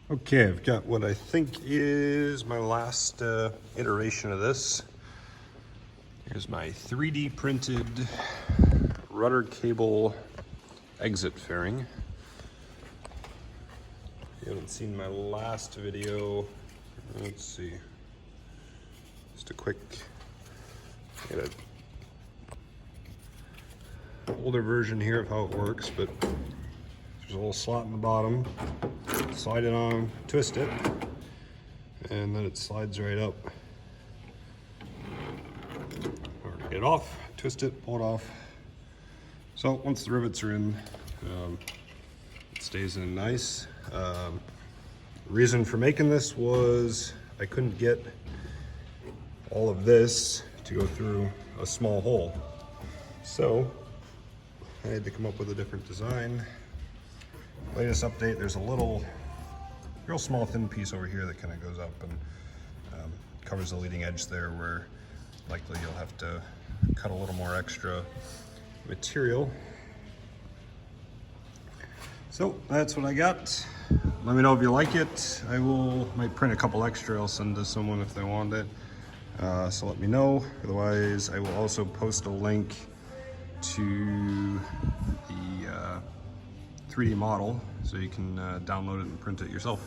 Okay, I've got what I think is my last iteration of this. Here's my 3D printed rudder cable exit fairing. If you haven't seen my last video, let's see. Just a quick, get an older version here of how it works, but there's a little slot in the bottom. Slide it on, twist it, and then it slides right up. Or to get it off, twist it, pull it off. So once the rivets are in, it stays in nice. Reason for making this was I couldn't get all of this to go through a small hole. So I had to come up with a different design. Latest update, there's a little, real small thin piece over here that kind of goes up and covers the leading edge there, where likely you'll have to cut a little more extra material. So that's what I got. Let me know if you like it. Might print a couple extra. I'll send to someone if they want it. So let me know. Otherwise, I will also post a link to the 3D model so you can download it and print it yourself.